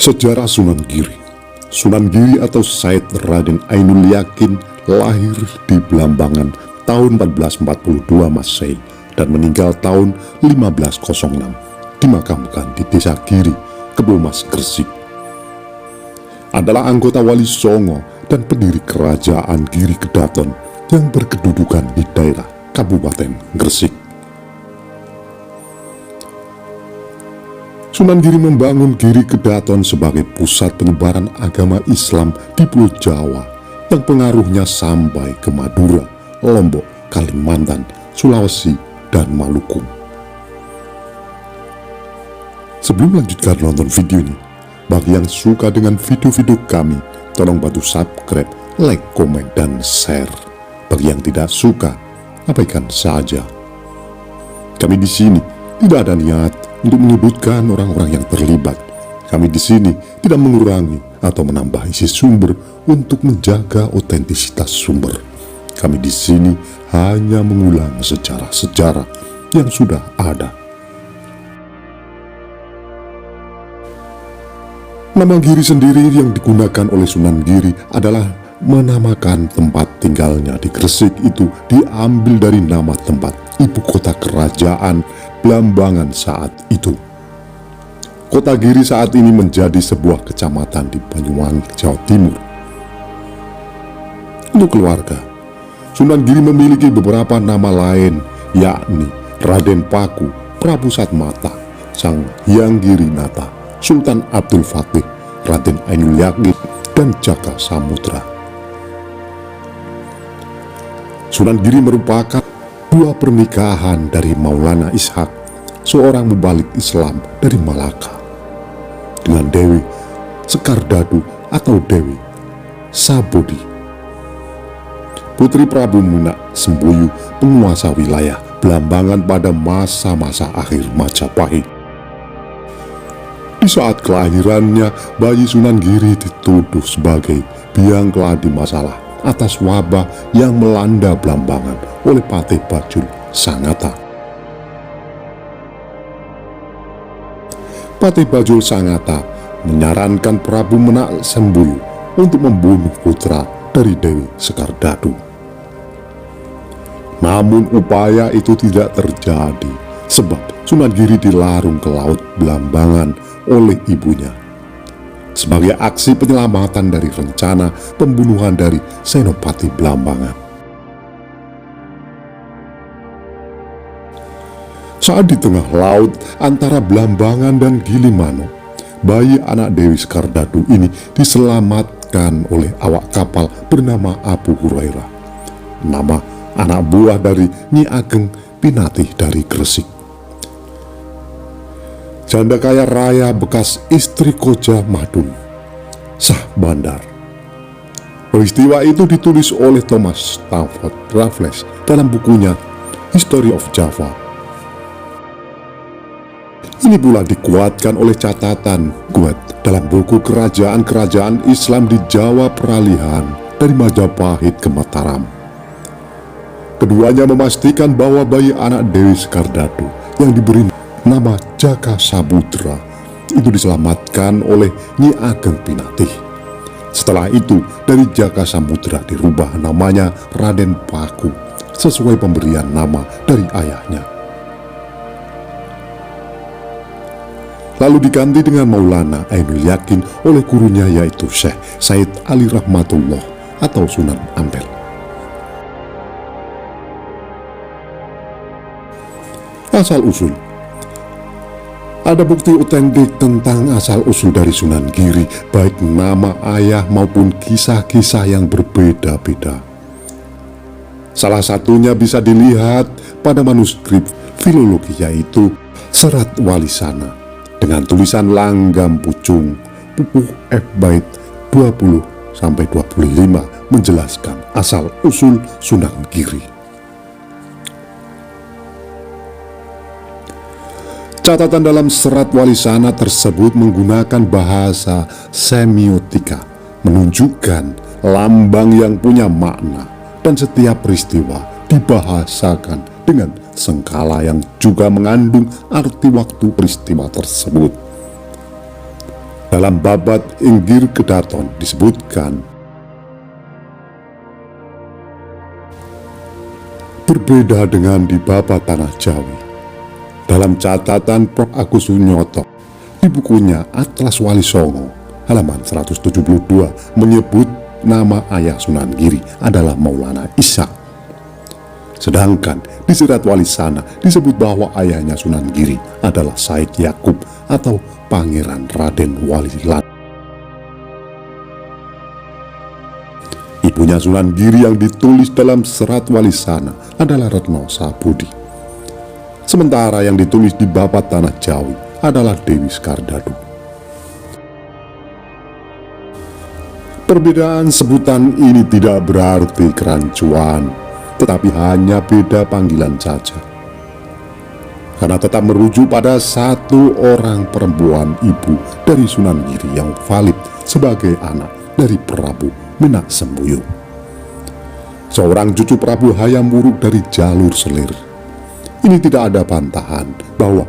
Sejarah Sunan Giri. Sunan Giri atau Said Raden Ainul Yakin lahir di Blambangan tahun 1442 Masehi dan meninggal tahun 1506, dimakamkan di Desa Giri, Kebomas, Gresik. Adalah anggota Wali Songo dan pendiri Kerajaan Giri Kedaton yang berkedudukan di daerah Kabupaten Gresik. Sunan Giri membangun Giri Kedaton sebagai pusat penyebaran agama Islam di Pulau Jawa yang pengaruhnya sampai ke Madura, Lombok, Kalimantan, Sulawesi, dan Maluku. Sebelum melanjutkan nonton video ini, bagi yang suka dengan video-video kami, tolong bantu subscribe, like, komen, dan share. Bagi yang tidak suka, abaikan saja. Kami di sini tidak ada niat untuk menyebutkan orang-orang yang terlibat. Kami di sini tidak mengurangi atau menambah isi sumber untuk menjaga otentisitas sumber. Kami di sini hanya mengulang sejarah-sejarah yang sudah ada. Nama Giri sendiri yang digunakan oleh Sunan Giri adalah menamakan tempat tinggalnya di Gresik itu diambil dari nama tempat ibu kota kerajaan Blambangan saat itu. Kota Giri saat ini menjadi sebuah kecamatan di Banyuwangi, Jawa Timur. Untuk keluarga, Sunan Giri memiliki beberapa nama lain, yakni Raden Paku, Prabu Satmata, Sang Hyang Girinata, Sultan Abdul Fatih, Raden Ainul Yakin, dan Jaka Samudra. Sunan Giri merupakan dua pernikahan dari Maulana Ishak, seorang mubalik Islam dari Malaka, dengan Dewi Sekardadu atau Dewi Sabodi, putri Prabu Munak Sembuyu, penguasa wilayah Blambangan pada masa-masa akhir Majapahit. Di saat kelahirannya, bayi Sunan Giri dituduh sebagai biang keladi masalah atas wabah yang melanda Blambangan oleh Patih Bajul Sangata. Patih Bajul Sangata menyarankan Prabu Munak Sembuyu untuk membunuh putra dari Dewi Sekardadu. Namun upaya itu tidak terjadi sebab Sunan Giri dilarung ke Laut Blambangan oleh ibunya sebagai aksi penyelamatan dari rencana pembunuhan dari Senopati Blambangan. Saat di tengah laut antara Blambangan dan Gilimanuk, bayi anak Dewi Sekardadu ini diselamatkan oleh awak kapal bernama Abu Hurairah, nama anak buah dari Nyi Ageng Pinatih dari Gresik, janda kaya raya bekas istri Koja Madun, Sah Bandar. Peristiwa itu ditulis oleh Thomas Stamford Raffles dalam bukunya History of Java. Ini pula dikuatkan oleh catatan Guet dalam buku Kerajaan-Kerajaan Islam di Jawa Peralihan dari Majapahit ke Mataram. Keduanya memastikan bahwa bayi anak Dewi Sekardadu yang diberi nama Jaka Samudra itu diselamatkan oleh Nyi Ageng Pinatih. Setelah itu dari Jaka Samudra dirubah namanya Raden Paku sesuai pemberian nama dari ayahnya. Lalu diganti dengan Maulana Ainul Yakin oleh gurunya yaitu Syekh Said Ali Rahmatullah atau Sunan Ampel. Asal-usul. Ada bukti otentik tentang asal-usul dari Sunan Giri, baik nama ayah maupun kisah-kisah yang berbeda-beda. Salah satunya bisa dilihat pada manuskrip filologi yaitu Serat Walisana dengan tulisan Langgam Pucung, Pupuh F. Bait 20-25 menjelaskan asal-usul Sunan Giri. Catatan dalam Serat Walisana tersebut menggunakan bahasa semiotika, menunjukkan lambang yang punya makna, dan setiap peristiwa dibahasakan dengan sengkala yang juga mengandung arti waktu peristiwa tersebut. Dalam babat Inggir Kedaton disebutkan, berbeda dengan di babat Tanah Jawi. Dalam catatan Prof. Agus Sunyoto di bukunya Atlas Wali Songo halaman 172 menyebut nama ayah Sunan Giri adalah Maulana Ishak. Sedangkan di Sirat Wali Sana disebut bahwa ayahnya Sunan Giri adalah Said Yakub atau Pangeran Raden Wali Lan. Ibunya Sunan Giri yang ditulis dalam Serat Wali Sana adalah Retno Sabudi. Sementara yang ditulis di babat Tanah Jawi adalah Dewi Skardado. Perbedaan sebutan ini tidak berarti kerancuan, tetapi hanya beda panggilan saja. Karena tetap merujuk pada satu orang perempuan ibu dari Sunan Giri yang valid sebagai anak dari Prabu Minak Sembuyu, seorang cucu Prabu Hayam Wuruk dari jalur Selir. Ini tidak ada bantahan bahwa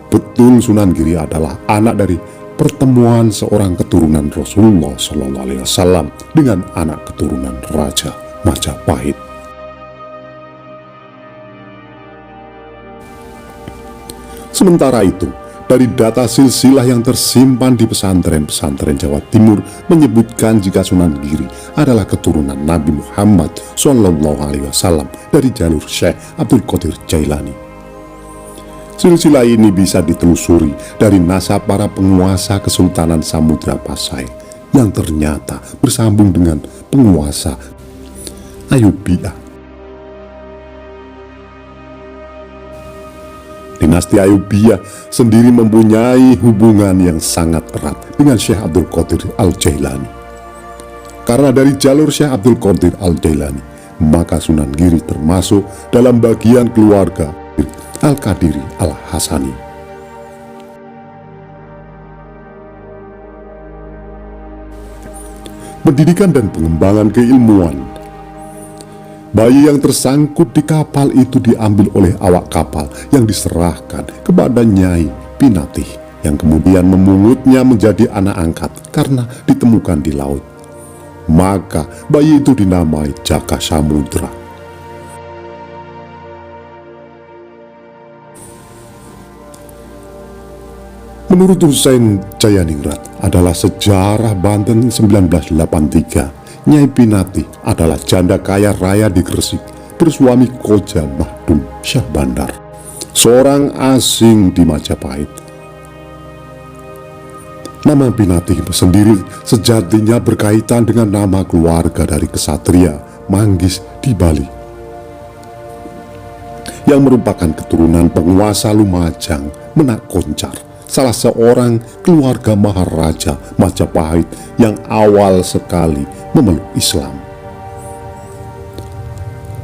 betul Sunan Giri adalah anak dari pertemuan seorang keturunan Rasulullah SAW dengan anak keturunan Raja Majapahit. Sementara itu, dari data silsilah yang tersimpan di pesantren-pesantren Jawa Timur menyebutkan jika Sunan Giri adalah keturunan Nabi Muhammad SAW dari jalur Syekh Abdul Qadir Jailani. Silsilah ini bisa ditelusuri dari nasab para penguasa Kesultanan Samudra Pasai yang ternyata bersambung dengan penguasa Ayyubiyah. Dinasti Ayyubiyah sendiri mempunyai hubungan yang sangat erat dengan Syekh Abdul Qadir Al-Jailani. Karena dari jalur Syekh Abdul Qadir Al-Jailani, maka Sunan Giri termasuk dalam bagian keluarga Al-Qadiri Al-Hasani. Pendidikan dan pengembangan keilmuan. Bayi yang tersangkut di kapal itu diambil oleh awak kapal yang diserahkan kepada Nyai Pinatih, yang kemudian memungutnya menjadi anak angkat karena ditemukan di laut. Maka bayi itu dinamai Jaka Samudra. Menurut Husein Jayaningrat adalah sejarah Banten 1983, Nyai Pinatih adalah janda kaya raya di Gresik, bersuami Koja Mahdum Syah Bandar, seorang asing di Majapahit. Nama Pinatih sendiri sejatinya berkaitan dengan nama keluarga dari kesatria Manggis di Bali, yang merupakan keturunan penguasa Lumajang Menak Koncar, salah seorang keluarga Maharaja Majapahit yang awal sekali memeluk Islam.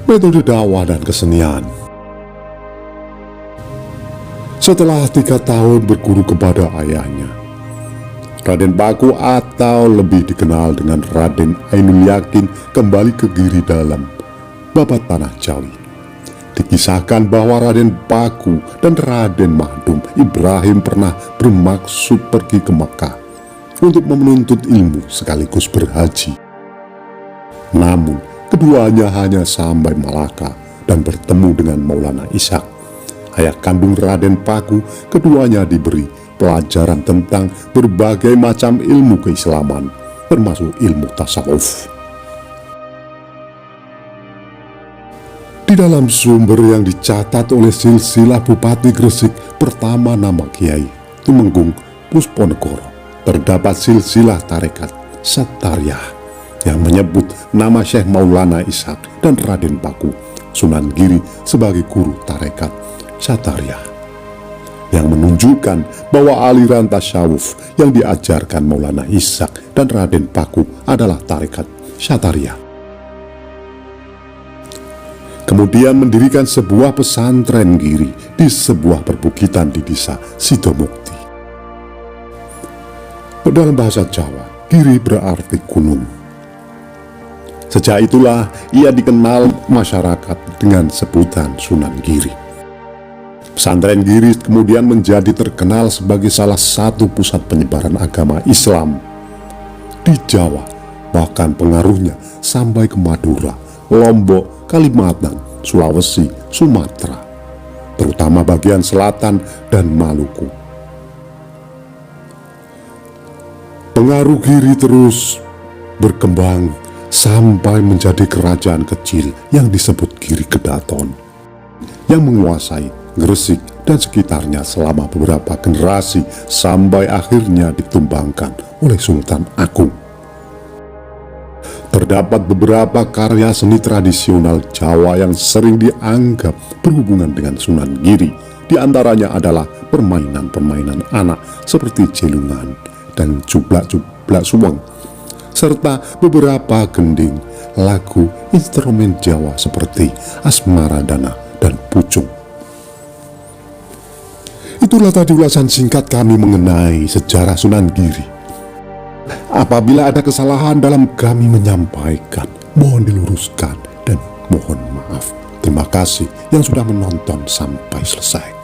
Metode dakwah dan kesenian. Setelah 3 tahun berguru kepada ayahnya, Raden Paku atau lebih dikenal dengan Raden Ainul Yakin kembali ke Giri dalam babat Tanah Jawi. Dikisahkan bahwa Raden Paku dan Raden Mahdum Ibrahim pernah bermaksud pergi ke Mekah untuk menuntut ilmu sekaligus berhaji. Namun, keduanya hanya sampai Malaka dan bertemu dengan Maulana Ishak, ayah kandung Raden Paku. Keduanya diberi pelajaran tentang berbagai macam ilmu keislaman, termasuk ilmu tasawuf. Di dalam sumber yang dicatat oleh silsilah Bupati Gresik pertama nama Kiai Tumenggung Pusponegoro, terdapat silsilah tarekat Satariyah yang menyebut nama Syekh Maulana Ishak dan Raden Paku Sunan Giri sebagai guru tarekat Satariyah, yang menunjukkan bahwa aliran tasawuf yang diajarkan Maulana Ishak dan Raden Paku adalah tarekat Satariyah. Kemudian mendirikan sebuah pesantren Giri di sebuah perbukitan di desa Sidomukti. Dalam bahasa Jawa, Giri berarti gunung. Sejak itulah ia dikenal masyarakat dengan sebutan Sunan Giri. Pesantren Giri kemudian menjadi terkenal sebagai salah satu pusat penyebaran agama Islam di Jawa, bahkan pengaruhnya sampai ke Madura, Lombok, Kalimantan, Sulawesi, Sumatera, terutama bagian selatan dan Maluku. Pengaruh Giri terus berkembang sampai menjadi kerajaan kecil yang disebut Giri Kedaton, yang menguasai Gresik dan sekitarnya selama beberapa generasi sampai akhirnya ditumbangkan oleh Sultan Agung. Terdapat beberapa karya seni tradisional Jawa yang sering dianggap berhubungan dengan Sunan Giri. Di antaranya adalah permainan-permainan anak seperti jelungan dan jublak-jublak suweng, serta beberapa gending, lagu, instrumen Jawa seperti asmaradana dan pucung. Itulah tadi ulasan singkat kami mengenai sejarah Sunan Giri. Apabila ada kesalahan dalam kami menyampaikan, mohon diluruskan dan mohon maaf. Terima kasih yang sudah menonton sampai selesai.